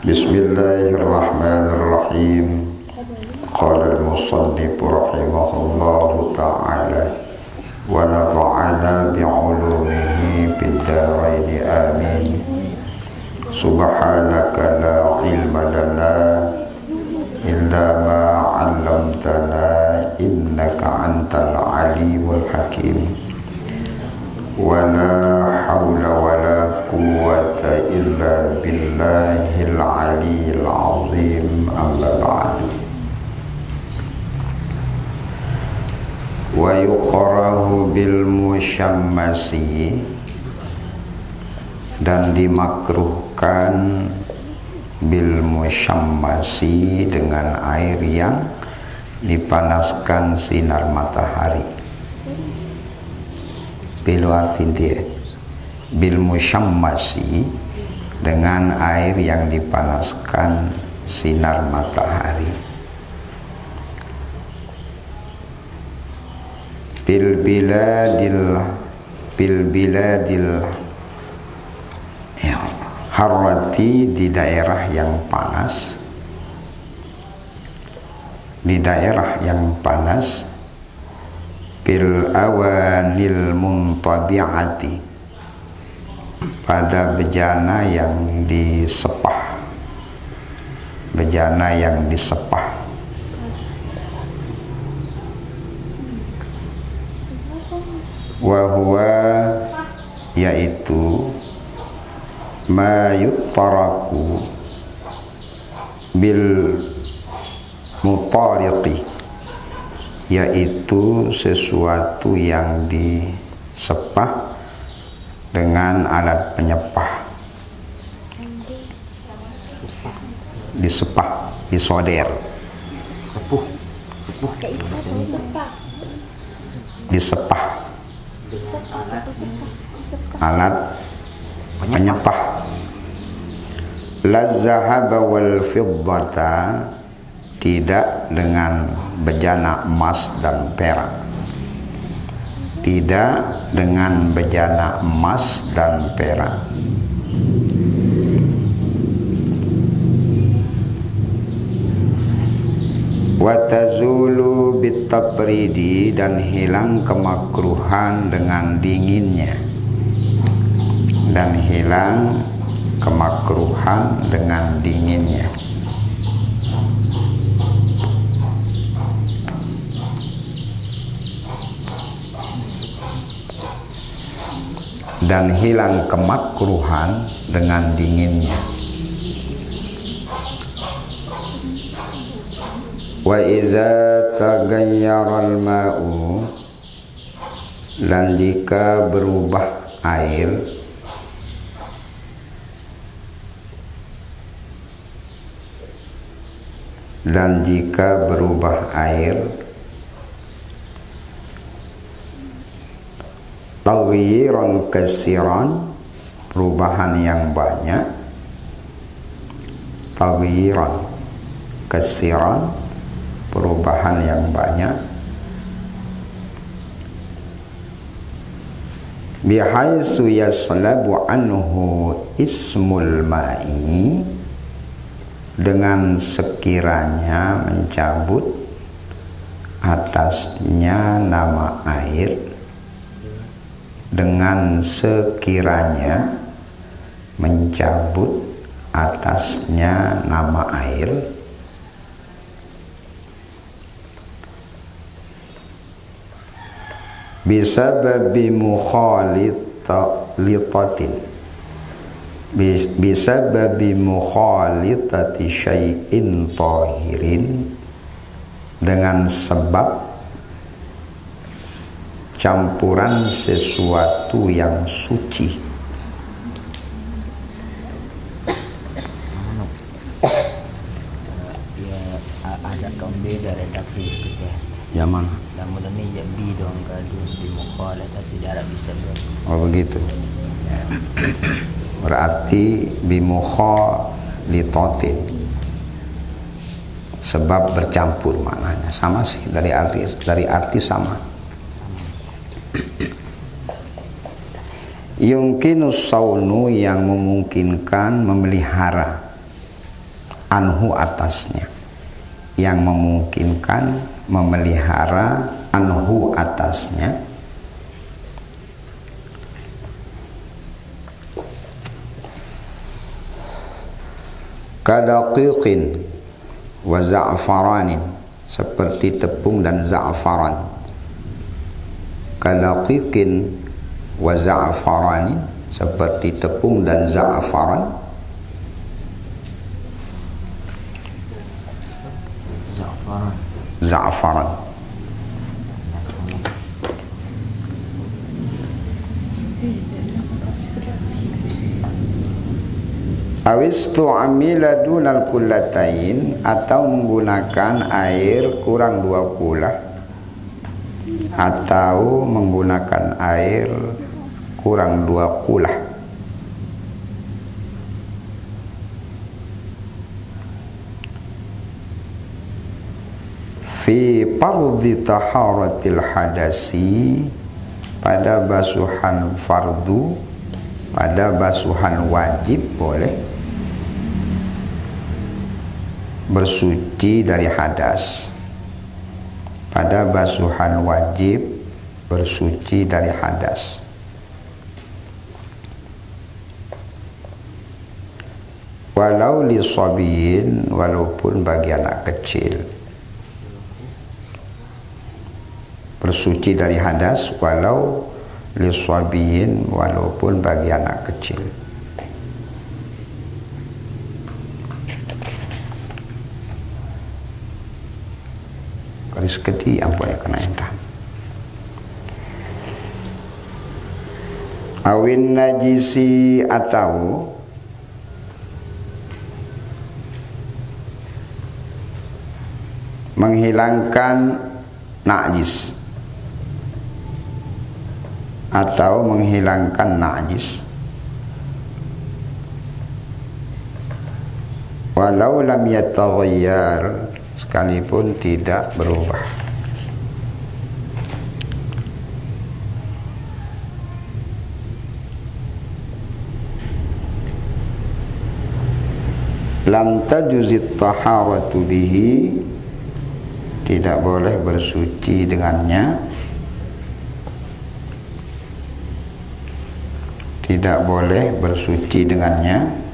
Bismillahirrahmanirrahim. Qala al-musannif rahimahullahu ta'ala wa nafa'ana bi'ulumihi fid dharain amin. Subhanaka la ilma lana illa ma 'allamtana innaka antal alimul hakim. Wa la hawla wa la quwwata illa billahil aliyyil azim. Amma ba'du. Wa yuqrahu bil musyammasi, dan dimakruhkan bil musyammasi dengan air yang dipanaskan sinar matahari. Bilu arti dia bil musyammasi dengan air yang dipanaskan sinar matahari. Bil biladil ya, harrati, di daerah yang panas, di daerah yang panas. Bil awanil muntabi'ati, pada bejana yang disepah, bejana yang disepah. Wa huwa, yaitu ma yuttaraku bil mutariqi, yaitu sesuatu yang disepah dengan alat penyepah. Disepah, disoder. Sepuh. Disepah. Alat penyepah. La zahaba wal fiddata, tidak dengan bejana emas dan perak. Tidak dengan bejana emas dan perak. Wa tazulu bitabridi, dan hilang kemakruhan dengan dinginnya. Dan hilang kemakruhan dengan dinginnya. Dan hilang kemakruhan dengan dinginnya. Wa iza tagayyara al-ma'u, dan jika berubah air, dan jika berubah air, taghyiran kasiran, perubahan yang banyak. Taghyiran kasiran, perubahan yang banyak. Bihaitsu yaslabu anhu ismul ma'i, dengan sekiranya mencabut atasnya nama air. Dengan sekiranya mencabut atasnya nama air. Bisababi mukhalitatin, bisababi mukhalitati syai'in tahirin, dengan sebab campuran sesuatu yang suci. Ya, ada kaum beda redaksi sekecil. Yang mana? Namun ini ya bidong kadu di mukhalat tidak bisa. Oh begitu. Ya. Berarti bimukhalitatin, sebab bercampur maknanya. Sama sih, dari arti sama. Yumkinus saunu, yang memungkinkan memelihara. anhu atasnya, yang memungkinkan memelihara anhu atasnya, kadaqiqin wa za'faranin, seperti tepung dan za'faran. Kadaqiqin wa za'faranin, seperti tepung dan za'faran. Za'faran. Awis tu'amila dunal kullatain, atau menggunakan air kurang 2 kula, atau menggunakan air kurang 2 kula. Fi fardhi taharatil hadasi, pada basuhan fardu, pada basuhan wajib boleh bersuci dari hadas. Pada basuhan wajib bersuci dari hadas. Walau li sabiyin, walaupun bagi anak kecil. Bersuci dari hadas walau li sabiyin, walaupun bagi anak kecil. Garis keti ampun ya kena entah. Awin najisi, atau menghilangkan najis, atau menghilangkan najis, walau lam yataghayyar, sekalipun tidak berubah. Lam tajuzit taharatu bihi, tidak boleh bersuci dengannya, tidak boleh bersuci dengannya.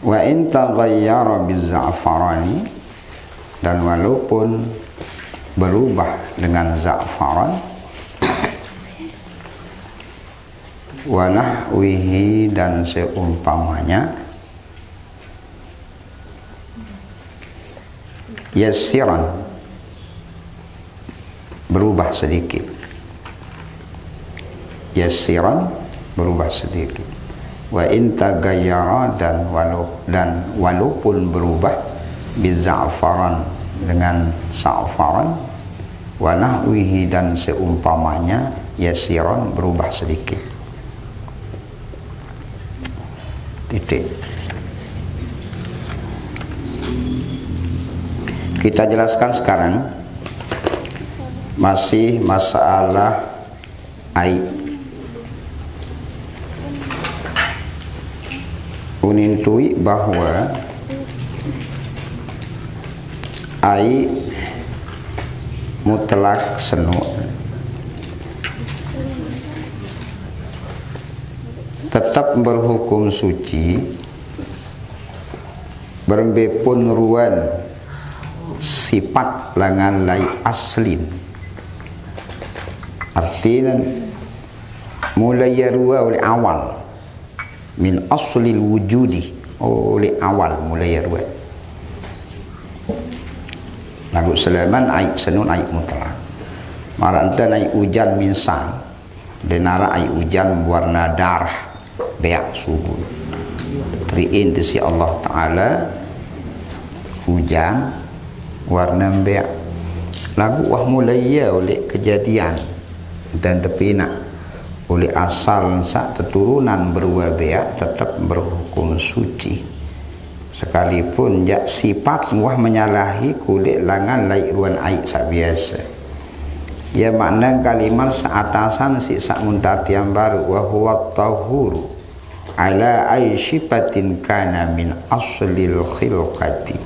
Wa in taghayyara bizza'farani, dan walaupun berubah dengan za'faran, wa nahwihi, dan seumpamanya, yasiran, berubah sedikit, yasiran, berubah sedikit. Wa in tagayyara, dan walaupun berubah biza'faran, dengan za'faran, wa nahwihi, dan seumpamanya, yasiran, berubah sedikit. Titik. Kita jelaskan sekarang masih masalah air. Unintui bahwa air mutlak senu tetap berhukum suci berbepun ruan sifat langan lai aslin, artinya mulai yarua oleh awal, min aslil wujudi, oleh awal mulai yarua. Lagu Sulaiman aib senun aib mutlak. Maranta aib hujan minsan, denara aib hujan warna darah, beak subur. Riin si Allah Taala hujan warna beak. Lagu wah mulai oleh kejadian dan tepina oleh asal sak keturunan berua beak tetap berhukum suci. Sekalipun jak sifat wah menyalahi kulit langan lai ruan air sak biasa. Ya makna kalimat seatasan si sak muntatiam baru wa huwa tahuru ala aisyifatin kana min aslil khilqati.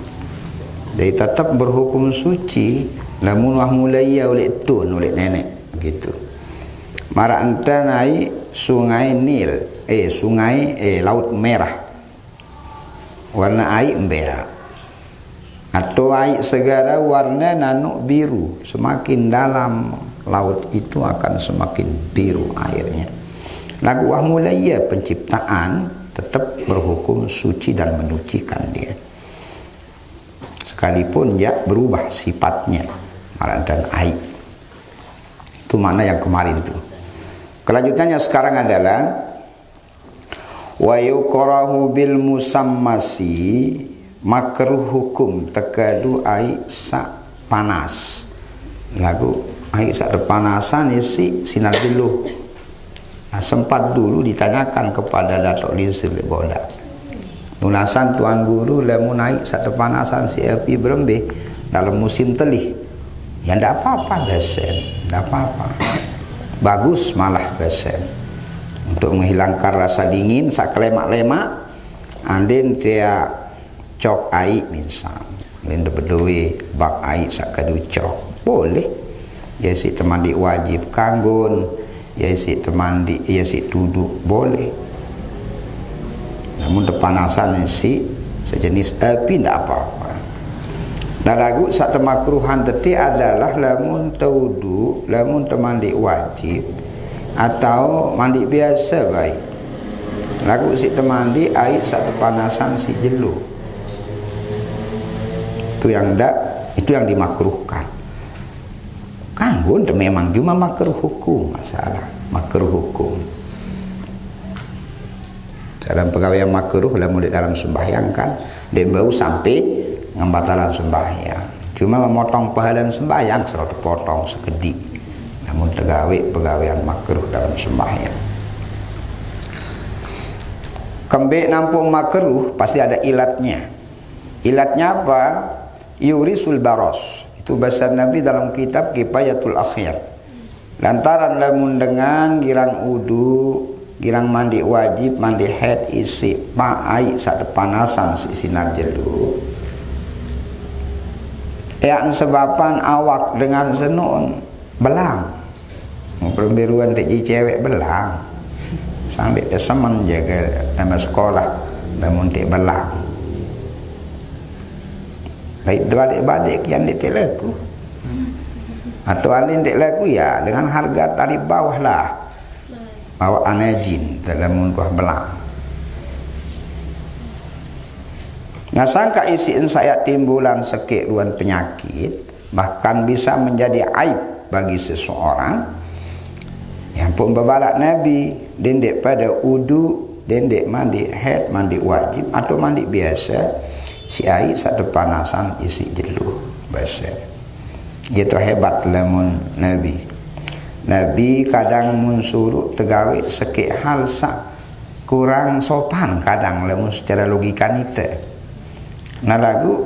Jadi tetap berhukum suci lamun wah mulai oleh tun oleh nenek gitu. Mara anta naik sungai Nil, Laut Merah. Warna air bea. Atau air segara warna nanuk biru. Semakin dalam laut itu akan semakin biru airnya. Lagu wah mulai penciptaan tetap berhukum suci dan menyucikan dia. Sekalipun ya berubah sifatnya mara dan air. Itu makna yang kemarin tuh. Kelanjutannya sekarang adalah wa yukrahu bil musammasi, makruh hukum tekadu ai sak panas. Lagu ai sak panasan isi sinar dulu. Nah, sempat dulu ditanyakan kepada Datuk Linsir Boda. Tunasan tuan guru lamun naik sak panasan si api berembeh dalam musim telih. Ya ndak apa-apa besen, ndak apa-apa. Bagus malah besen. Untuk menghilangkan rasa dingin sak lemak-lemak andin dia cok air misal linda bedoi bak air sak kadu cok boleh ya si teman di wajib kanggun ya si teman di ya si duduk boleh, namun depanasan si sejenis api ndak apa-apa. Dan lagu sak temakruhan tadi adalah lamun taudu lamun teman di wajib atau mandi biasa baik. Lagu si temandi air sak panasan si jelu. Itu yang ndak, itu yang dimakruhkan. Kanggun memang cuma makruh hukum masalah, makruh hukum. Dalam pegawai yang makruh lamun di dalam sembahyang kan dia bau sampai ngembatalan sembahyang. Cuma memotong pahala sembahyang selalu dipotong sekedik. Namun pegawai yang makruh dalam sembahyang. Kembali nampung makruh pasti ada ilatnya. Ilatnya apa? Yurisul baros. Itu bahasa Nabi dalam kitab Kifayatul Akhir. Lantaran lamun dengan girang udu, girang mandi wajib, mandi haid isi ma'ai sak panasan si sinar jelu. Yang sebapan awak dengan senun belang. Perempuan tak jadi cewek belang sampai semen jaga nama sekolah namun tak belang. Baik balik-balik yang dia laku atau alin tak laku ya dengan harga tarif bawah lah bawa anajin dalam muntah belang. Nah sangka isiin saya timbulan sekik ruan penyakit bahkan bisa menjadi aib bagi seseorang yang pun berbalak Nabi dendek pada udu dendek mandi haid mandi wajib atau mandi biasa si air satu panasan isi jelu bahasa itu hebat lamun Nabi kadang mensuruh tegawe sekik hal sak kurang sopan kadang lamun secara logika nita. Nah lagu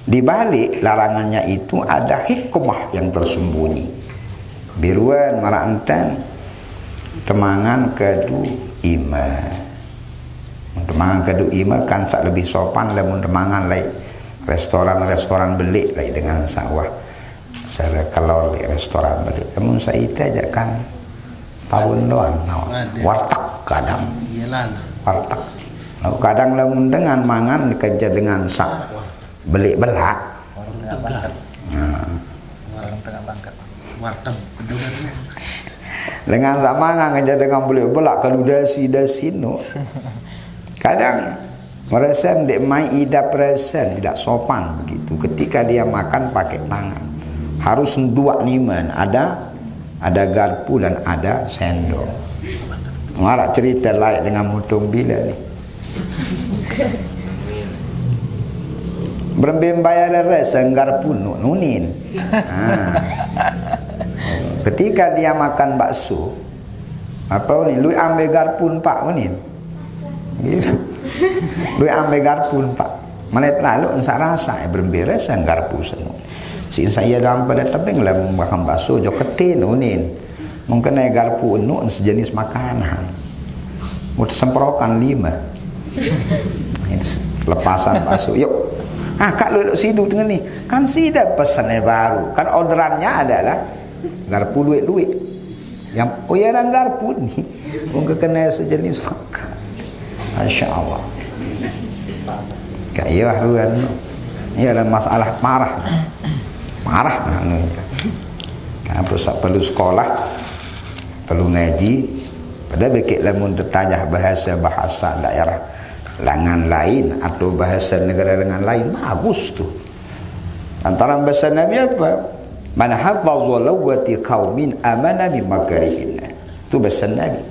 dibalik larangannya itu ada hikmah yang tersembunyi. Biruan marantan temangan kedu ima. Temangan kedu ima kan sak lebih sopan lamun temangan lai restoran belik lai dengan sawah. Saya kalau di restoran belik, namun saya itu aja kan tahun doan warteg kadang. Warteg. Kadang lamun dengan mangan kerja dengan sak belik belak. Dengan sak mangan kerja dengan belik belak kalau dasi no. Kadang merasa dek mai idap resen tidak sopan begitu. Ketika dia makan pakai tangan harus dua niman ada garpu dan ada sendok. Ngarak cerita lain dengan mutung bila ni. Berembem bayar rasa enggar pun nunin. Ketika dia makan bakso apa ni lu ambil garpun pak unin gitu. Lu ambil garpun pak menit lalu ensak rasa berembem rasa garpu senu Si saya dalam pada tepeng lah makan bakso jo ketin unin. Mungkin naik garpu unu sejenis makanan. Mau semprokan 5. Lepasan bakso. Yuk. Kak lu sidu dengan ni. Kan sida pesannya baru. Kan orderannya adalah garpu duit. Yang orang garpu ni mungkin kena sejenis makan. Masya Allah. Kayak luan. Ini adalah masalah marah. Perlu sekolah, perlu ngaji. Pada bekik lamun tertanya bahasa daerah lengan lain atau bahasa negara dengan lain, bagus tuh. Antara bahasa Nabi apa? Man hafadha lugati qaumin amana bi makarihin. Itu bahasa Nabi.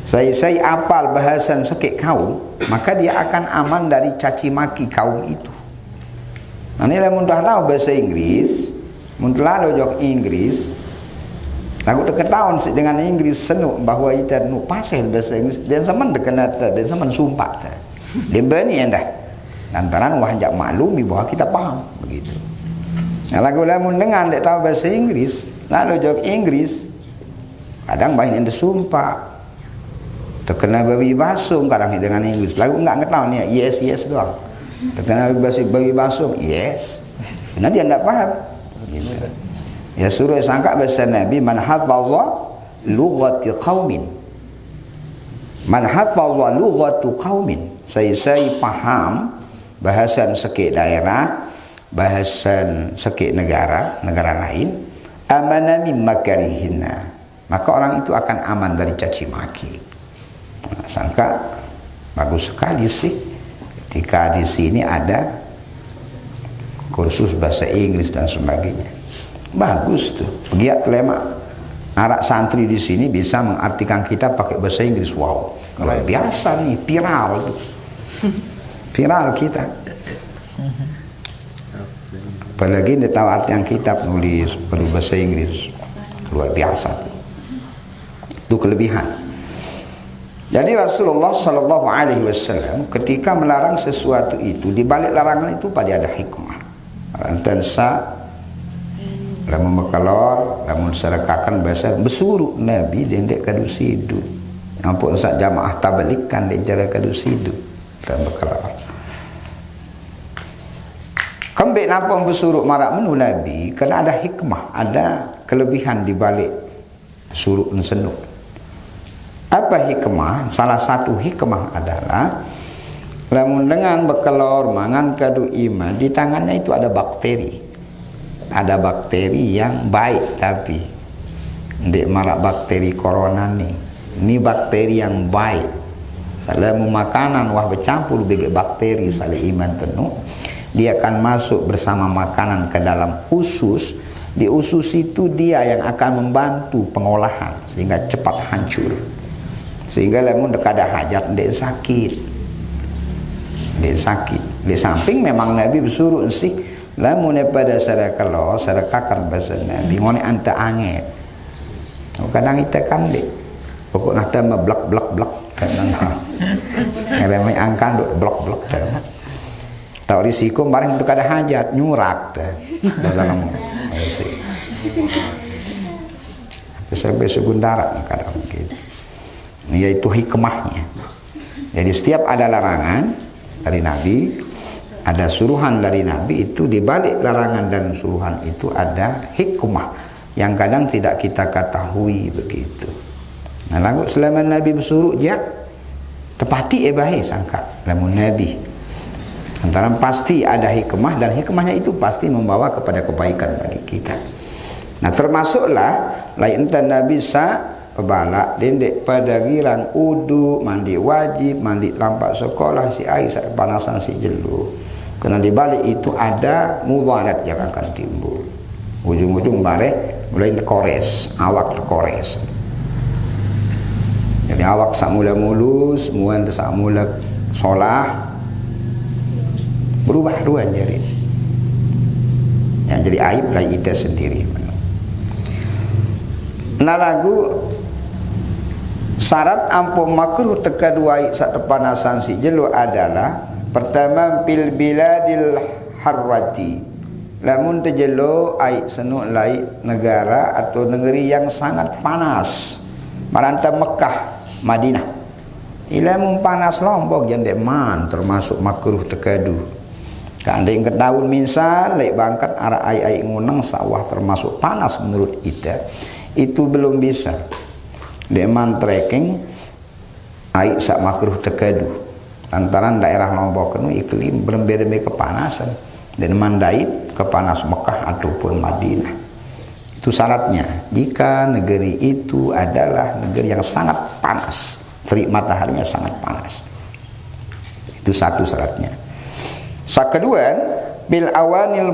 Saya apal bahasan sekik kaum, maka dia akan aman dari caci maki kaum itu. Nah, ini lamun dah tahu bahasa Inggris, mun lalu jok Inggris, lagu terketahuan dengan Inggris senuk bahwa kita nu pasel bahasa Inggris dan zaman dekenata dan zaman sumpah ta. Dia berani endah. Lantaran wah jak maklumi bahwa kita paham begitu. Nah, lagu lamun dengan dek tahu bahasa Inggris, lalu jok Inggris, kadang bahin ende sumpah. Terkena babi basung kadang dengan Inggris. Lagu enggak ngetahu ni yes doang. Terkena babi basung yes. Nanti dia enggak paham. Gitu. Ya suruh sangka bahasa Nabi man hafadha lughati qaumin. Man hafadha lughatu qaumin. Saya paham bahasan sekik daerah, bahasan sekik negara lain, amana mim makarihinna. Maka orang itu akan aman dari caci maki. Nah, sangka bagus sekali sih ketika di sini ada kursus bahasa Inggris dan sebagainya. Bagus tuh. Pegiat lema arak santri di sini bisa mengartikan kita pakai bahasa Inggris. Wow, luar biasa nih, viral tuh. Viral kita. Apalagi dia tahu artian kitab nulis perlu bahasa Inggris. Luar biasa tuh. Itu kelebihan. Jadi Rasulullah Sallallahu Alaihi Wasallam ketika melarang sesuatu itu, di balik larangan itu pada ada hikmah. Rantansa, lamun bekalor, lamun serakakan bahasa besuruk Nabi dendek kadu sidu. Ampun sak jamaah tabalik kan dek cara kadu sidu dalam bekalor. Kembali napa besuruk marak menu Nabi? Karena ada hikmah, ada kelebihan di balik suruk dan senuk. Apa hikmah? Salah satu hikmah adalah lamun dengan bekelor mangan kadu iman, di tangannya itu ada bakteri. Ada bakteri yang baik, tapi ndek marak bakteri corona nih. Ini bakteri yang baik. Lamun makanan wah bercampur bege bakteri sale iman tenu, dia akan masuk bersama makanan ke dalam usus. Di usus itu dia yang akan membantu pengolahan sehingga cepat hancur. Sehingga lamun dekada hajat ndek sakit. Ndek sakit. Di samping memang Nabi bersuruh sih lamun pada sarakalo, sarakakan bahasa Nabi ngone anta anget. Kadang kita kan dek. Pokok nata blak kadang. Ngaremai angkan dok blak tahu risiko bareng dekada hajat nyurak dalam isi. Sampai segundara kadang gitu. Yaitu hikmahnya. Jadi setiap ada larangan dari Nabi, ada suruhan dari Nabi, itu di balik larangan dan suruhan itu ada hikmah yang kadang tidak kita ketahui begitu. Nah, lagu selama Nabi bersuruh dia tepati bahaya sangka lamun Nabi. Antara pasti ada hikmah dan hikmahnya itu pasti membawa kepada kebaikan bagi kita. Nah, termasuklah lain Nabi sa balak dendek pada girang udu mandi wajib mandi lampak sekolah si air panasan si jelu karena di balik itu ada mudarat yang akan timbul ujung-ujung bare mulai kores awak kores jadi awak sak mula mulus muan sak mula solah berubah dua jadi yang jadi aib lah kita sendiri. Nah lagu syarat ampun makruh teka dua sak panasan si jelu adalah pertama bil biladil harrati lamun terjelo ai senuk lai negara atau negeri yang sangat panas. Maranta Mekah, Madinah. Ilamun panas lombok yang deman termasuk makruh tekadu. Kandeng ke daun misal lek bangkat arah ai ngunang sawah termasuk panas menurut kita. Itu belum bisa. Deman trekking ai sak makruh tekadu. Lantaran daerah Lombok itu iklim berbeda-beda kepanasan dan mandait kepanas Mekah ataupun Madinah. Itu syaratnya. Jika negeri itu adalah negeri yang sangat panas, terik mataharinya sangat panas. Itu satu syaratnya. Kedua, bil awanil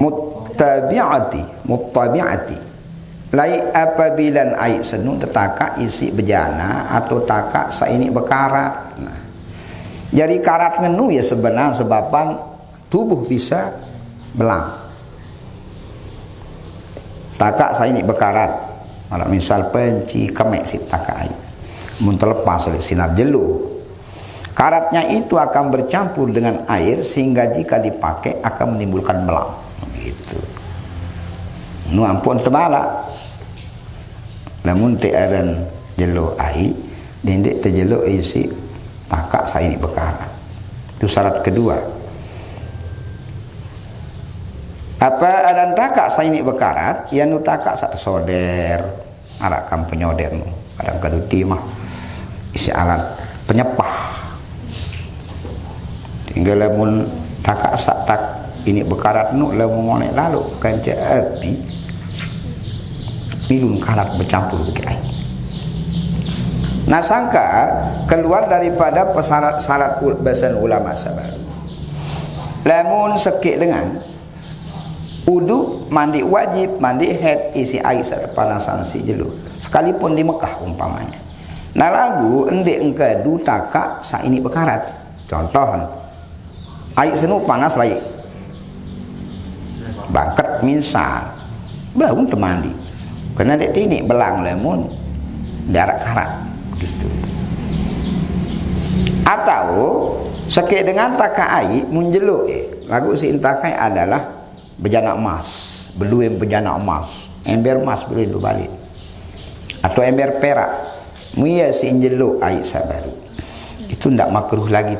muttabi'ati. Lai apabila ai senu tetaka isi bejana atau taka saini bekarat. Nah, jadi karat ngenu ya sebenarnya sebabkan tubuh bisa belang. Taka saini bekarat. Kalau misal penci kemek si taka ai. Mun terlepas oleh sinar jelu. Karatnya itu akan bercampur dengan air sehingga jika dipakai akan menimbulkan belang. Gitu. Nu ampun tebala. Namun tearan jelo ai dendek terjelo isi takak saini bekarat. Itu syarat kedua. Apa adan takak saini bekarat ya nu takak sak soder arak kam penyoder nu kadang kaduti mah isi alat penyepah. Tinggal lamun takak sak tak ini bekarat nu lamun ngonek lalu kanca api pilun karat bercampur dengan air. Nah sangka keluar daripada syarat bahasan ulama sabar. Lamun sekik dengan wudu mandi wajib, mandi haid isi air sepanasan si jelu. Sekalipun di Mekah umpamanya. Nah lagu endek engkadu taka sa ini bekarat. Contoh air senu panas lagi. Bangket misal baru temandi. Karena dek tini belang lemun darat karat gitu. Atau sekek dengan taka ai munjelo lagu si intakai adalah bejana emas, beluem bejana emas, ember emas belum itu balik. Atau ember perak. Muya si injelo ai sabaru. Itu ndak makruh lagi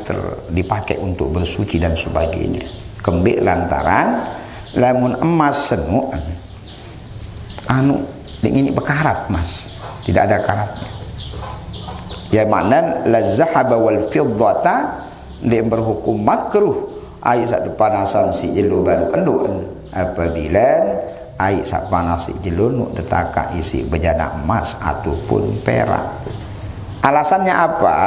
dipakai untuk bersuci dan sebagainya. Kembik lantaran lamun emas senuan anu ini bekarat mas, tidak ada karatnya. Ya makna lazahaba wal fiddata dia berhukum makruh air sak panasan si jelo baru enduan apabila air sak panas si jelo nu detaka isi bejana emas ataupun perak. Alasannya apa?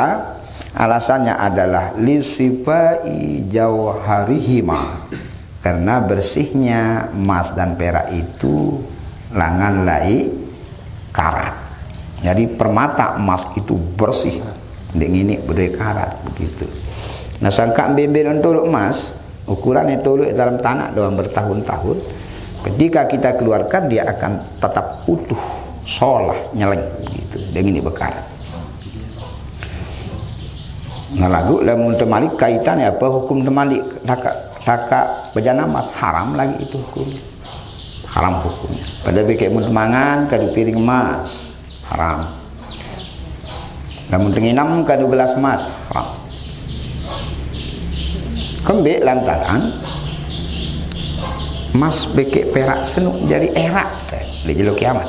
Alasannya adalah lisifai jauharihima, karena bersihnya emas dan perak itu langan lai karat. Jadi permata emas itu bersih dengan ini berdaya karat begitu. Nah sangka bebel untuk emas ukurannya tolok dalam tanah dalam bertahun-tahun, ketika kita keluarkan dia akan tetap utuh solah nyeleng gitu dengan ini bekarat. Nah lagu lamun temalik kaitannya apa hukum temalik saka bejana emas haram lagi itu hukumnya. Haram hukumnya. Pada bikin mangan kadu piring emas haram. Namun tenginam kadu gelas emas haram. Kembali lantaran emas bikin perak senuk jadi erak di jelo kiamat.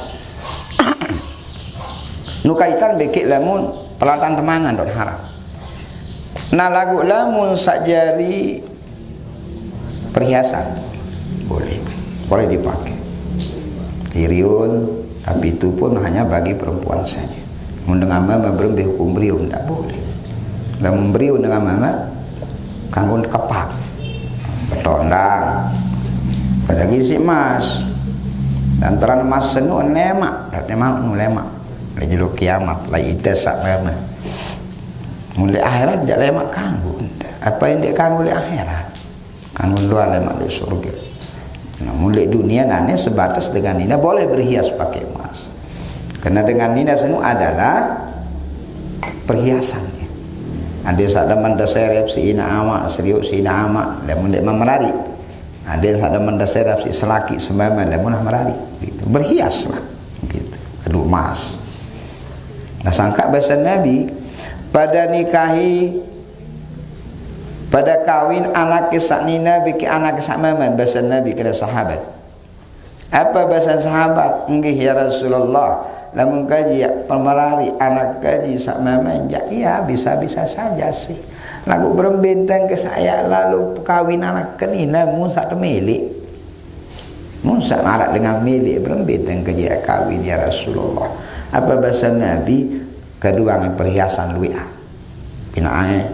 Nu kaitan bikin lamun pelatan temangan don haram. Nah lagu lamun sakjari perhiasan boleh dipakai iriun, tapi itu pun hanya bagi perempuan saja. Mendengar mama belum dihukum beriun tidak boleh. Dan memberiun dengan mama kanggo kepak bertondang pada gizi emas dan terang emas senu lemak dan lemak nu lemak lagi lu kiamat lagi itesak mama mulai akhirat dia lemak kanggo apa yang dia kanggo di akhirat kanggo dua lemak di surga. Nah, mulai dunia nane sebatas dengan nina boleh berhias pakai emas. Karena dengan nina senu adalah perhiasannya. Ada saat manda serep si ina ama serius si ina ama dan munda memerari. Ada yang ada mendaserap si selaki semaman lamun merari gitu. Berhias lah gitu. Aduh emas. Nah sangka bahasa Nabi pada nikahi pada kawin anak saknina biki anak samaman bahasa Nabi kepada sahabat. Apa bahasa sahabat? Nggih ya Rasulullah, lamun kaji pemerari anak kaji samaman ya bisa-bisa saja sih. Lagu berbintang ke saya lalu kawin anak kenina mun sak milik. Mun sak marak dengan milik berbintang ke dia kawin ya Rasulullah. Apa bahasa Nabi? Kedua yang perhiasan luia. Pinaange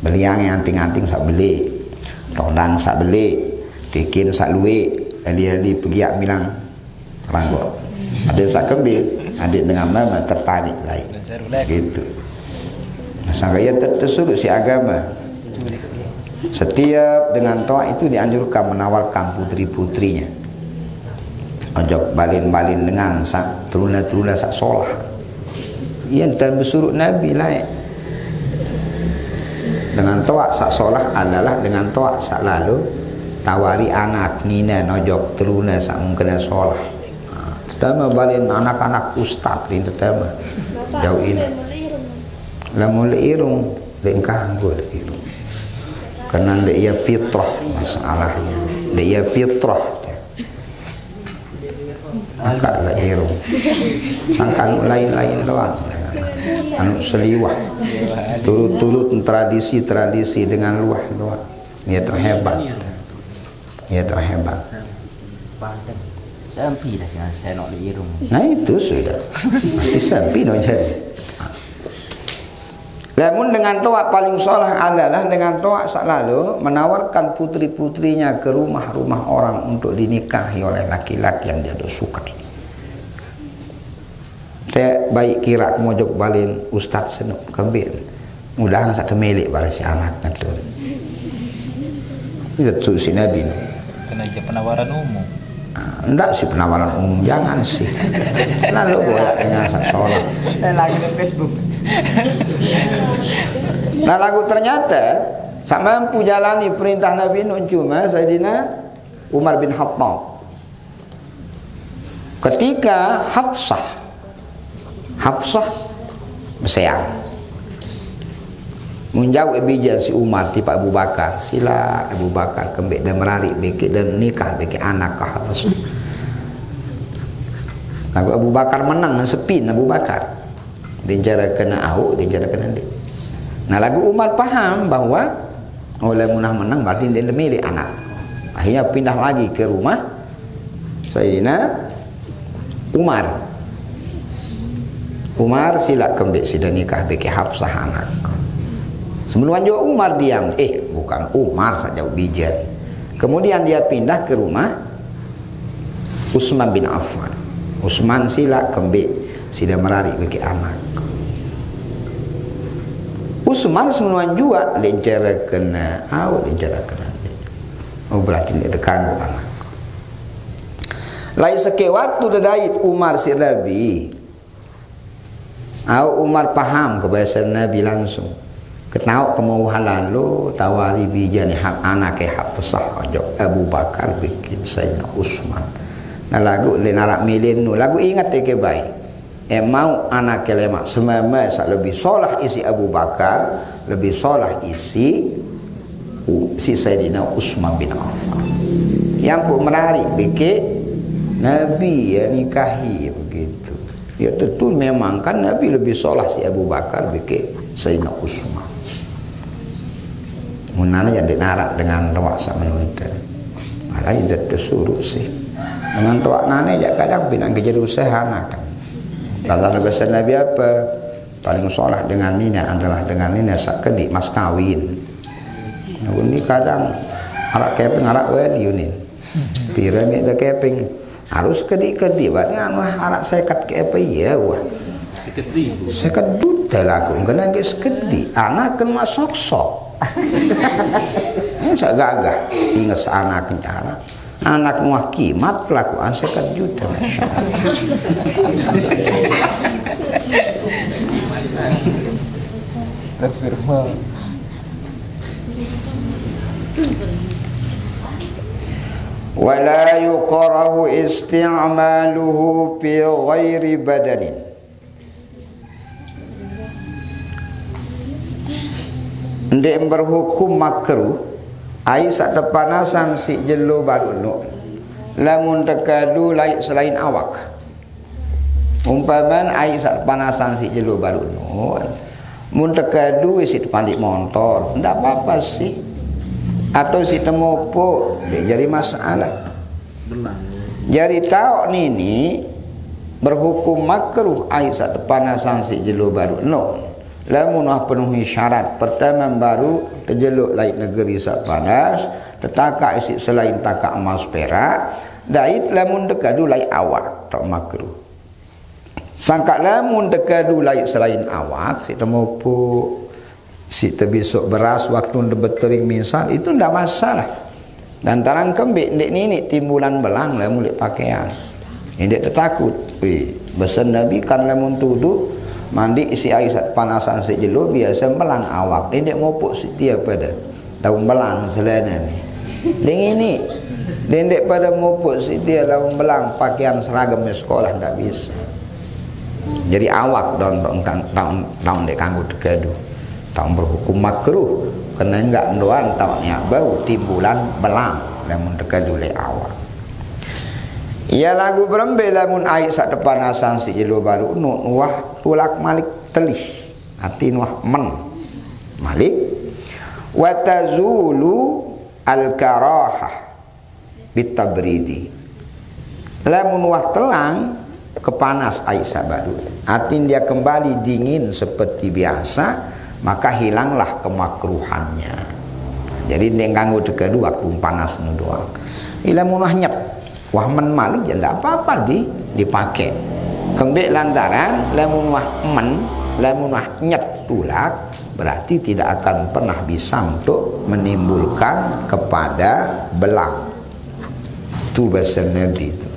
beliange anting-anting sak beli. Tondang sak beli, tikin sak luwe, ali-ali pergi bilang ranggo. Ada sak kembil, adik dengan mama tertarik lain. Gitu. Masa kaya tersuruh si agama. Setiap dengan toa itu dianjurkan menawarkan putri-putrinya. Ojok balin-balin dengan sak teruna-teruna sak solah. Yang tersuruh Nabi lain. Dengan toa sak solah adalah dengan toa sak lalu tawari anak nina nojok teruna sak mungkin solah. Pertama balin anak-anak ustad ini pertama jauh ini. Lamun irung lengkang gua irung. Karena dia fitrah masalahnya. Dia fitrah. Maka lah irung. Sangkan lain-lain doang. Anu seliwah. Turut-turut tradisi-tradisi dengan luah doang. Dia tu hebat. Dia tu hebat. Sampai dah saya nak irung. Nah itu sudah. Nanti sampai nak jadi. Namun dengan toa paling soleh adalah dengan toa selalu menawarkan putri-putrinya ke rumah-rumah orang untuk dinikahi oleh laki-laki yang dia sukai. Saya baik kira mojok balin Ustaz senuk kembali. Mudah satu milik pada si anak nanti. Itu si Nabi. Kena aja penawaran umum. Enggak sih penawaran umum, jangan sih. Lalu bolehnya sholat. Lagi di Facebook. Nah lagu ternyata sak mampu jalani perintah Nabi Nuh cuma Sayyidina Umar bin Khattab. Ketika Hafsah bersayang menjauh bijan si Umar tipe Abu Bakar, sila Abu Bakar kembali dan merari bikin dan nikah bikin anak ke Hafsah. Lagu Abu Bakar menang dan sepin Abu Bakar. Dia kena au, dia kena dia. Nah lagu Umar paham bahwa oleh munah menang berarti dia milik anak. Akhirnya pindah lagi ke rumah Sayyidina Umar. Umar sila kembali sudah nikah bikin Hafsah anak. Sebelum juga Umar diam, bukan Umar saja bijan. Kemudian dia pindah ke rumah Utsman bin Affan. Utsman sila kembali sudah merari bagi anak. Utsman semua juga lencara kena lencara kena. Berarti dia terganggu anak. Lain seke waktu dedait Umar si Nabi. Umar paham kebiasaan Nabi langsung. Ketau kemauan lalu tawari bijani hak anak Hafsah ojok Abu Bakar bikin Sayyidina Utsman. Nah lagu lenarak milin nu lagu ingat ke baik. Mau anak lemak semama lebih solah isi Abu Bakar, lebih solah isi Sayyidina Utsman bin Affan. Yang pun menarik bikin Nabi ya nikahi begitu. Ya tentu memang kan Nabi lebih solah si Abu Bakar bikin Sayyidina Utsman. Munana yang dinarak dengan rawasa menuntut. Malah itu tersuruh sih. Dengan tuak nane ya kadang pinang kejar usaha anak. Kalau bahasa Nabi apa? Paling solah dengan nina adalah dengan nina sakedi mas kawin. Nah, ini kadang arak keping arak wedi ini. Piramid de keping harus kedi-kedi banyak arak sekat keping ya wah. Sekat duta laku kena ke sekedi anak kan masuk sok. Saya gagah ingat anak anak muah kimat pelakuan sekat juta masya Allah. Astagfirullah. wala yuqrahu isti'maluhu fi ghairi badanin. Ndek berhukum makruh ai sak tepanasan si jelo baru no lamun tekadu lain selain awak. Umpaman ai sak tepanasan si jelo baru no mun tekadu isi pandik motor ndak apa-apa sih, atau si temopo jadi masalah. Jadi tahu nini berhukum makruh ai sak tepanasan si jelo baru no lamun penuhi syarat. Pertama baru terjeluk lain negeri sak panas tetaka isi selain taka emas perak dait lamun dekadu lain awak tak makruh. Sangka lamun dekadu lain selain awak si temopo si terbisuk beras waktu debetering misal itu ndak masalah. Dan tarang kembik ndek nini timbulan belang lamun lek pakaian ndek tertakut. Besan Nabi kan lamun tuduh mandi isi air panasan sejelo biasa belang awak dia ngopuk setiap pada daun belang selena ni dengan ini dia pada ngopuk setiap daun belang pakaian seragam sekolah tidak bisa. Jadi awak tahun dek kanggo tegadu tahun berhukum makruh kena enggak mendoan tahunnya bau timbulan belang namun tegadu le awak. Ia lagu berembe lamun air sak depan asan si jelo baru nuah tulak malik telih hati nuah men malik wa tazulu al karahah bitabridi lamun nuah telang kepanas air sak baru hati dia kembali dingin seperti biasa maka hilanglah kemakruhannya. Jadi dia ganggu kedua waktu panas nu doang. Lamun nuah nyet wah men malik ya tidak apa-apa dipakai. Kembik lantaran lamun wah men, lamun wah nyet tulak berarti tidak akan pernah bisa untuk menimbulkan kepada belang. Itu bahasa Nabi itu.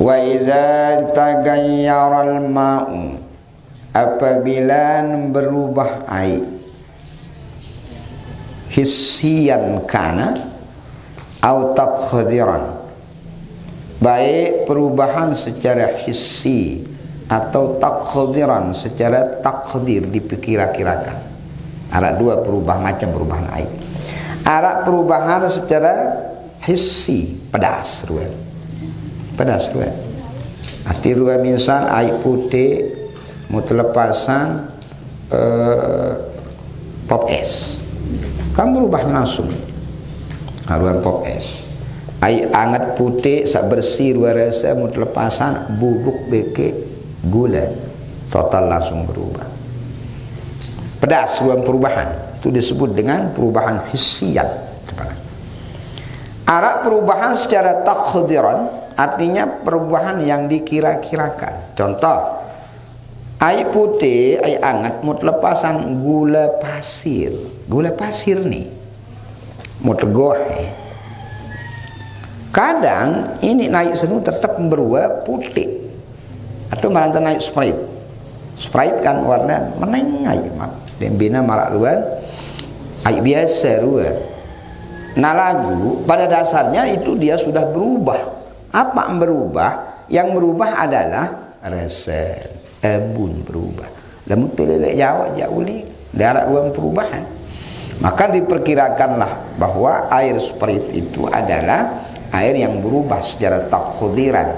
Wa iza tagayyara al-ma'u apabila berubah air hissiyan kana atau taqdiran, baik perubahan secara hissi atau taqdiran secara takdir dipikir-kirakan. Ada dua macam perubahan air. Ada perubahan secara hissi pedas ruan. Arti ruan misal air putih mau terlepasan pop es kan berubah langsung. Haruan pop es air hangat putih sak bersih luar rasa mau lepasan bubuk beke gula total langsung berubah pedas. Ruang perubahan itu disebut dengan perubahan hissiyat. Arah perubahan secara takdiran artinya perubahan yang dikira-kirakan. Contoh air putih air hangat mau lepasan gula pasir nih mau tegoh kadang ini naik senu tetap berubah putih atau malah naik sprite kan warna menengai dan bina marak luar air biasa luar. Nah lagu pada dasarnya itu dia sudah berubah. Apa yang berubah? Yang berubah adalah rasa embun berubah. Lamun telelek Jawa jauli darat ruang perubahan. Maka diperkirakanlah bahwa air seperti itu adalah air yang berubah secara takdiran.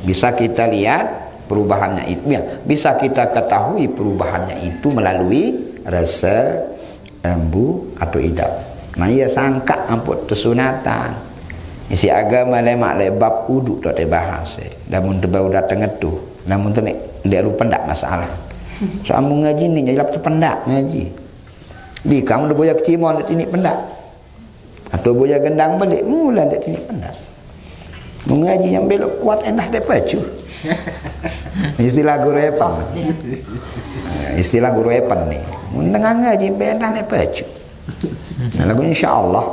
Bisa kita lihat perubahannya itu, ya, bisa kita ketahui perubahannya itu melalui rasa embu atau idap. Nah ia sangka ampun kesunatan. Isi agama lemak lebab uduk tak dibahas. Namun tebau datang itu, namun tenek dia lupa ndak masalah. Soal mengaji ni jadi lapar pendak ngaji. Di kamu dah boya kecimon dak tinik pendak. Atau boya gendang balik mula dak tinik pendak. Mengaji yang belok kuat endah dak pacu. Istilah guru epan. Istilah guru epan ni. Mun ngaji endah dak pacu. Nah, lagu insyaallah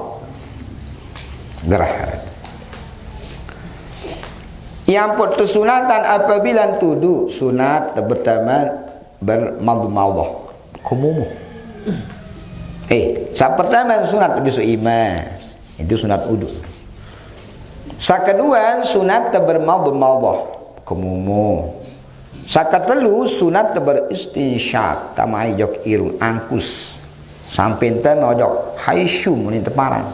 gerah. Yang putus sunatan apabila tuduh sunat pertama bermadmadah kumumuh Sa pertama sunat besok iman. Itu sunat uduk. Sa kedua sunat bermaudah kemumu. Sa ketelu sunat beristinsyaq tamai jok irung angkus. Sampai ente nojok haisyum ni teparan.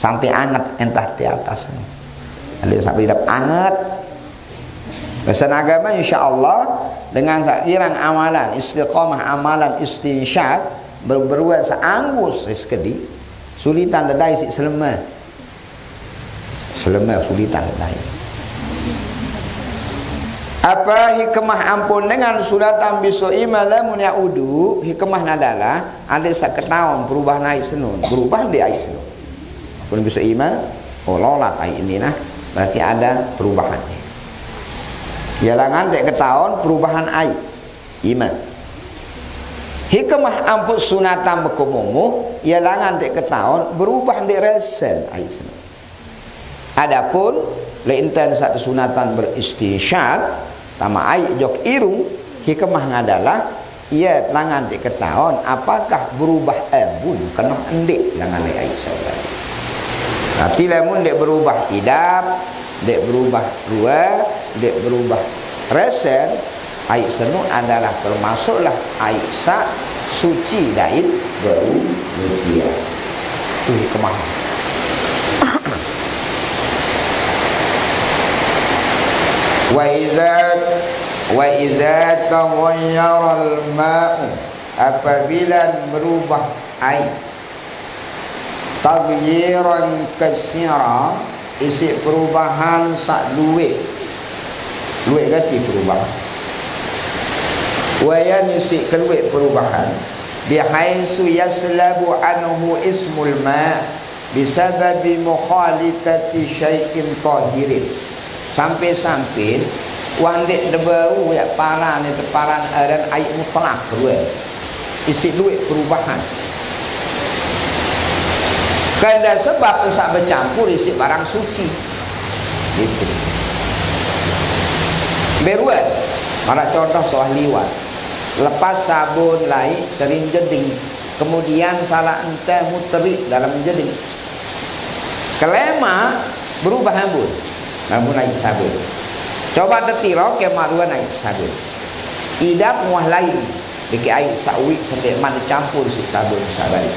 Sampai anget entah di atas ni. Ada sampai dap anget. Pesan agama insya-Allah dengan sakirang amalan istiqamah amalan istinsyaq berberuan seanggus sekedi sulitan dadai si selema sulitan dadai. Apa hikmah ampun dengan sulatan bisu imalamun yaudu hikmah adalah ada saketaun berubah naik senun berubah di air senun pun bisu ima lolat air ini nah berarti ada perubahan jalangan dek ketahuan perubahan air ima hikmah ampun sunatan berkumumu jalangan dek ketahuan berubah di resen air senun adapun leintan satu sunatan beristinsyaq tama air jok irung hikmah adalah ia langan di ketahuan apakah berubah bun kena endik langan air saudara. Tapi lamun dek berubah idap, dek berubah ruah, dek berubah resen, air senu adalah termasuklah air sa suci dain berusia. Itu hikmah. Wa idza taghayyara al-ma'u apabila berubah air taghyiran katsira isi perubahan sak duit ganti perubahan wa yanisi keluit perubahan bihaitsu yaslabu anhu ismul ma' bisababi mukhalitati syai'in tahirin sampai wandek debau ya paran itu paran dan air mutlak dua isi duit perubahan karena sebab tak bercampur isi barang suci gitu beruat para contoh soal liwat lepas sabun lain sering jeding kemudian salah ente muterik dalam jeding kelema berubah hambur namun naik sabun coba tetiro ke maruan naik sabun idap muah lain bagi air sawi sampai mana campur si sabun sabari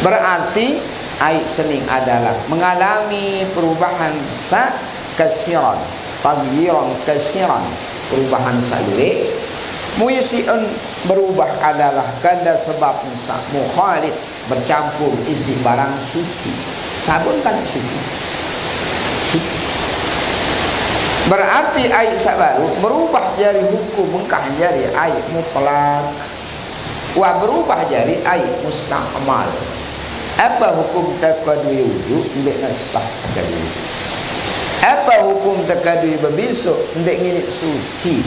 berarti air sening adalah mengalami perubahan sa kesiran taghyiran kesiran perubahan salure muisiun berubah adalah karena sebab sa mukhalid bercampur isi barang suci sabun kan suci berarti air sabaru berubah jadi hukum mengkah jadi air mutlak wa berubah jadi air musta'mal apa hukum takadui wudu ndek sah takadui apa hukum takadui bebisu ndek ngini suci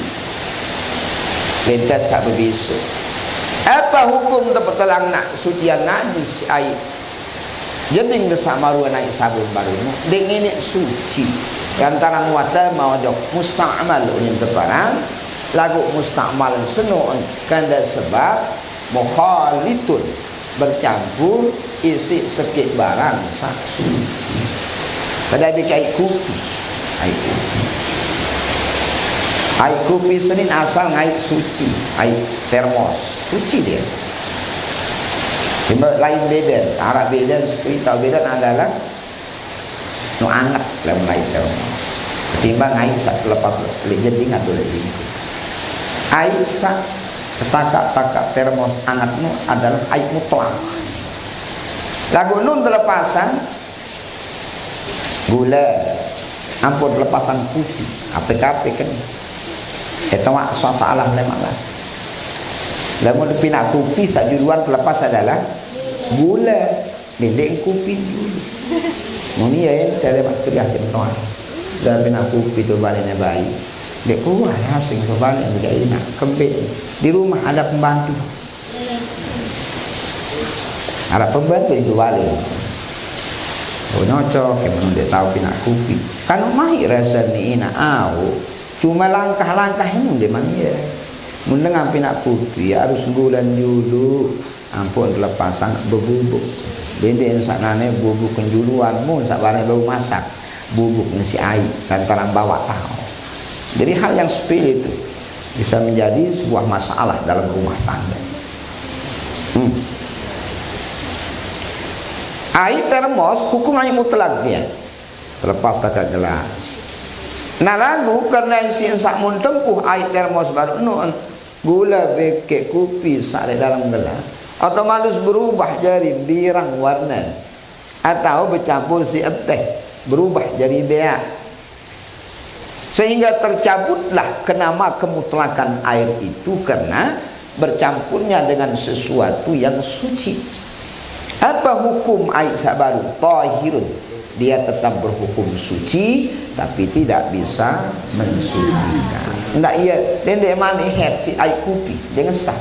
lentas sak bebisu apa hukum tepetelang nak sucian najis air jadi ngesak maruan air sabun baru ndek ngini suci antara wata mau dok musta'mal unin teparang lagu musta'mal senuun kanda sebab mukhalitun bercampur isi sekit barang sak suci pada bikai kopi air kopi senin asal air suci air termos suci dia sebab lain beda Arab beda cerita beda adalah no anget dalam air termos ketimbang air sak lepas jeding atau jeding air sak takak termos angetmu adalah air mutlak lagu nun terlepasan gula ampun lepasan putih apa-apa kan itu mak salah lemalah lamun pinak kopi sajuruan terlepas adalah gula milik kopi dulu ini ya dari waktu hasil tuan dan pinak kopi tu baliknya baik dek keluar hasil tu balik juga enak kembali di rumah ada pembantu itu balik nyocok yang dia tahu pinak kopi kan mahir rasa ni enak cuma langkah-langkah ini dia mania mendengar pinak kopi harus bulan dulu ampun lepasan bebubuk bendek saknane bubuk kenjuluan mun sak barang bau masak bubuk ngisi air kan orang bawa tahu. Jadi hal yang sepele itu bisa menjadi sebuah masalah dalam rumah tangga. Air termos hukum air mutlak dia terlepas tak jelas. Nah lagu karena isi sak mun tempuh air termos baru non gula bekek kopi sak dalam gelas otomatis berubah jadi birang warna atau bercampur si teh berubah jadi bea sehingga tercabutlah kenama kemutlakan air itu karena bercampurnya dengan sesuatu yang suci. Apa hukum air sabaru? Tahirun, dia tetap berhukum suci tapi tidak bisa mensucikan. Ndak iya dendek mani head si air kopi dia ngesah.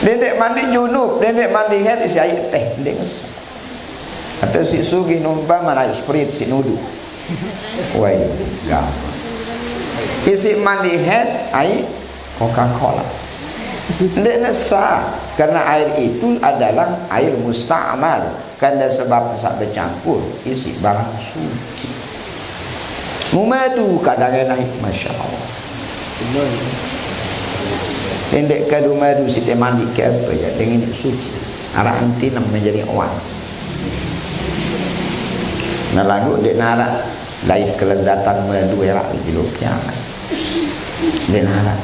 Dendek mandi junub, dendek mandi head si air teh dia ngesah. Atau si sugih numpang mana sprite si nudu. Wah, gampang. Isi mandi head air Coca-Cola. Tidak sah karena air itu adalah air musta'mal karena sebab saat bercampur isi barang suci. Mumadu kadang naik masya Allah. Pendek kadu madu si mandi ke apa ya dengan suci. Arah antinam menjadi awan. Nah lagu dek nara lain kelezatan madu era di kiamat. Dek nara.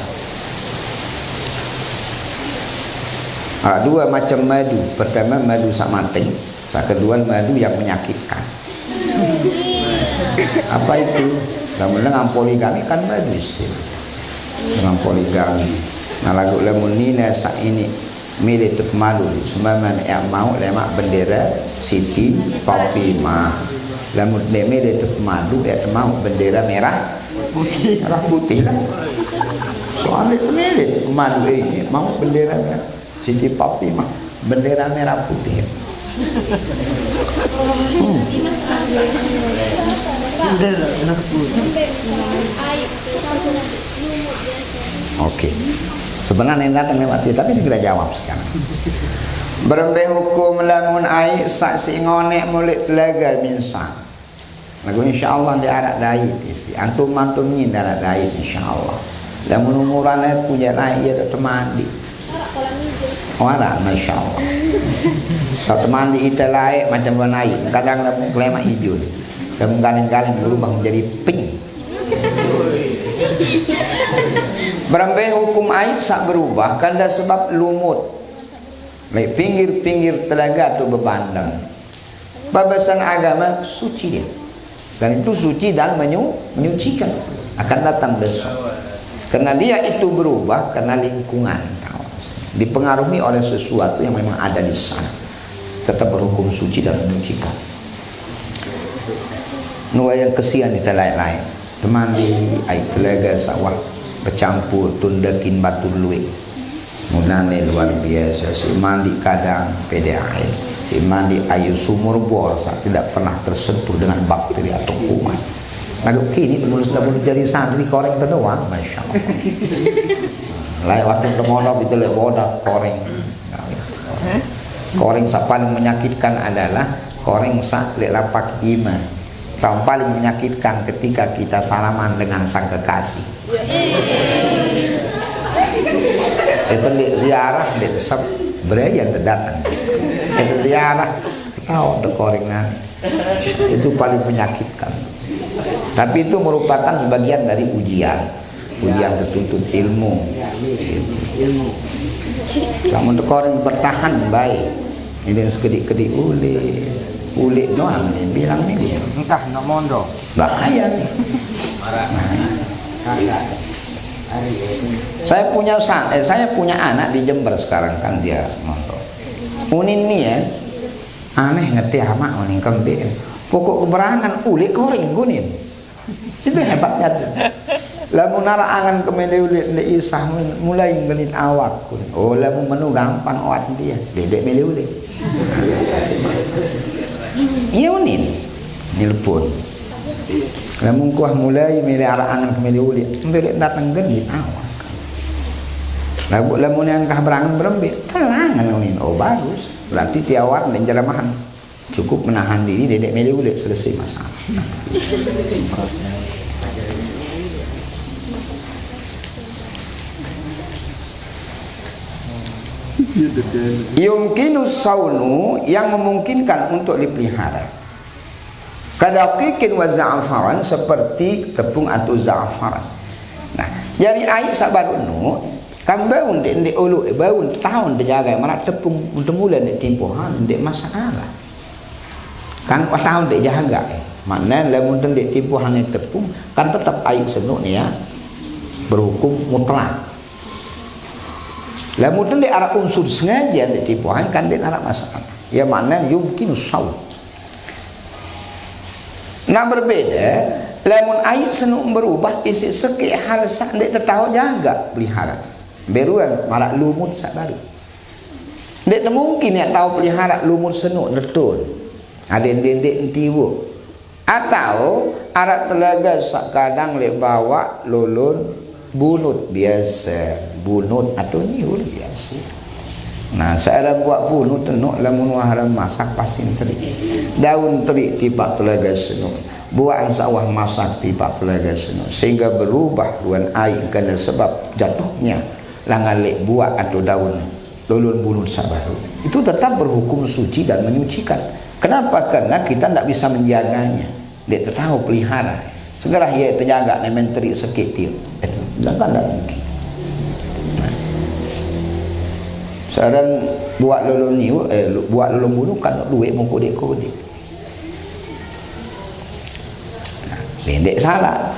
Dua macam madu. Pertama madu samating, kedua madu yang menyakitkan. Apa itu? Lamun dengan poligami kan madu istilah. Dengan poligami. Nah lagu lamun nina sak ini milih tuk madu semaman yang mau lemak bendera Siti Fatimah. Lamun dia milih tuk madu dia mau bendera merah putih. Merah putih lah. Soalnya milih madu ini mau bendera merah Siti Fatimah bendera merah putih. Oke. Sebenarnya datang lewat itu tapi segera jawab sekarang. Berembe hukum lamun ai saksi ngonek mulik telaga minsan. Lagu insyaallah di arak dait isi. Antum ni darat dait insyaallah. Lamun umurannya punya lain ya temandi. Orang masya Allah. Kalau teman di ita lain macam warna air, kadang lamun kelema hijau, lamun galing-galing berubah menjadi pink. Berambe hukum air sak berubah karena sebab lumut. Baik pinggir-pinggir telaga atau bebandang. Babasan agama suci dia, dan itu suci dan menyucikan akan datang besok. Karena dia itu berubah karena lingkungan. Dipengaruhi oleh sesuatu yang memang ada di sana, tetap berhukum suci dan menyucikan. Nuwa yang kesian di lain-lain teman di air telaga sawah bercampur tundakin batu luwe munane luar biasa. Si mandi kadang pede air, si mandi air sumur bor saat tidak pernah tersentuh dengan bakteri atau kuman. Lalu kini sudah jadi santri koreng terdoang, masya Allah. Lain waktu kemonok itu lek bodak koreng. Koreng sak paling menyakitkan adalah koreng sak lek lapak ima. Yang paling menyakitkan ketika kita salaman dengan sang kekasih. Itu lek ziarah lek sep beraya terdatang. Itu ziarah tahu de koreng nanti. Itu paling menyakitkan. Tapi itu merupakan bagian dari ujian tertuntut ilmu. Kamu tekorin bertahan baik. Ini sekedik-kedik ulik doang nih bilang nih. Entah nak mondo. Bahaya nih. Saya punya anak di Jember sekarang kan dia mondo. Unin nih ya. Aneh ngerti amak unin kembali. Pokok keberangan ulik koreng gunin. Itu hebatnya tuh. Lamun nara angan kemele ulit le isah mulai ngelin awak. Oh lamun menu gampang awak dia. Dedek mele ulit. Iya unin. Nelpon. Lamun kuah mulai mele arah angan kemele ulit. Mele datang genit awak. Lamun yang kah berangan berembik, telangan ini, oh bagus. Berarti tiawar dan jelemahan cukup menahan diri, dedek meli ulit selesai masalah. Yumkinus saunu, yang memungkinkan untuk dipelihara. Kadaqiqin wa za'afaran, seperti tepung atau za'afaran. Nah, jadi air sabar nu kan baun dek ulu baun tahun dijaga mana tepung untuk bulan dek timpohan dek masalah. Kan tahun dek jaga. Makna lamun dek timpohan tepung kan tetap air senuk ni ya berhukum mutlak. Lamun dek arah unsur sengaja dek timpohan kan dek arah masalah. Ya makna yumkin saw. Nah berbeda, lamun air senuk berubah isi seki hal sak dek tertahu jaga pelihara. Beruan marak lumut sak baru. Dek mungkin yang tahu pelihara lumut senuk detun. Ada dendek entiwo. Atau arak telaga sak kadang le bawa lulun bunut biasa, bunut atau niul biasa. Nah, saya buat bunut tenuk lamun haram masak pasin teri. Daun teri tiba telaga senuk. Buat sawah masak tiba telaga senuk sehingga berubah ruan air karena sebab jatuhnya langalek buah atau daun lulun bunut sabaru itu tetap berhukum suci dan menyucikan. Kenapa? Karena kita tidak bisa menjaganya. Dia tahu pelihara. Segera ia terjaga dan menteri sekit dia. Jangan tak mungkin. Sekarang buat lulun niu, buat lulun bunut kan duit mau kodek-kodek. Dendek salah.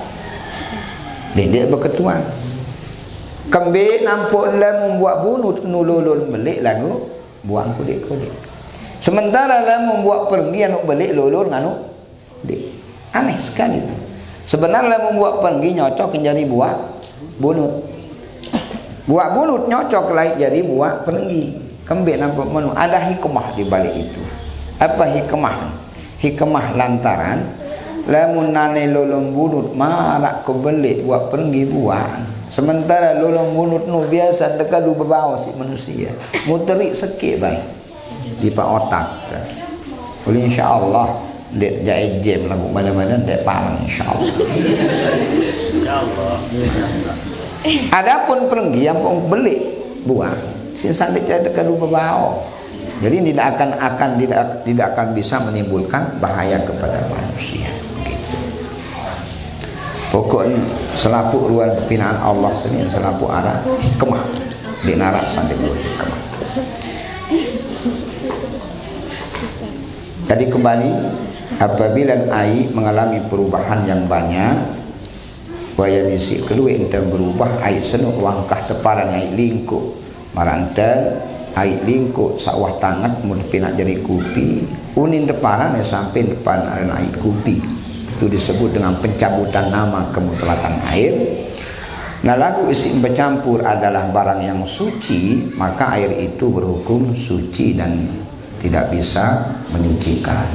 Dendek berketuan. Kembali nampak lah membuat bunut nululun belik lagu buang kudik-kudik. Sementara lah membuat pergi anu belik lulun anu dik. Aneh sekali itu. Sebenarnya membuat pergi nyocok jadi buat bunut. Buat bunut nyocok lagi jadi buat pergi. Kembali nampak menu ada hikmah di balik itu. Apa hikmah? Hikmah lantaran lamun nane lulun bunut marak ke belik buat pergi buang. Sementara lulung bunut nu biasa dekadu berbau si manusia. Muterik sekit baik di pak otak. Oleh insyaallah dek jai jem lagu mana-mana dek palang insyaallah. Insyaallah. Adapun pergi yang pun beli buang, sin sandik dekadu berbau. Jadi tidak akan bisa menimbulkan bahaya kepada manusia. Pokok selaput ruang pinaan Allah sendiri selaput arah kemah di narak sampai kemah. Tadi kembali apabila air mengalami perubahan yang banyak, waya nisi kedua entah berubah air senuk wangkah teparan air lingkup marantan air lingkup sawah tangan mula pinak jadi kupi unin deparan sampai depan air kupi. Itu disebut dengan pencabutan nama kemutlakan air. Nah lagu isi bercampur adalah barang yang suci, maka air itu berhukum suci dan tidak bisa menyucikan.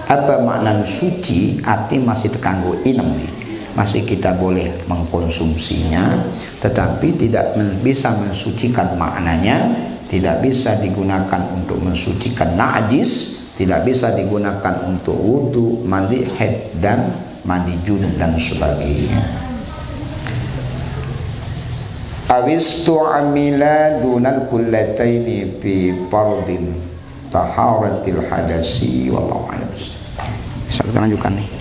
Apa makna suci? Arti masih terkanggu inem nih. Masih kita boleh mengkonsumsinya, tetapi tidak bisa mensucikan maknanya, tidak bisa digunakan untuk mensucikan najis, tidak bisa digunakan untuk wudu, mandi haid dan mandi junub dan sebagainya. Awis tu'amila dunal kullataini fi fardin taharatil hadasi wallahu a'lam. Bisa kita lanjutkan nih.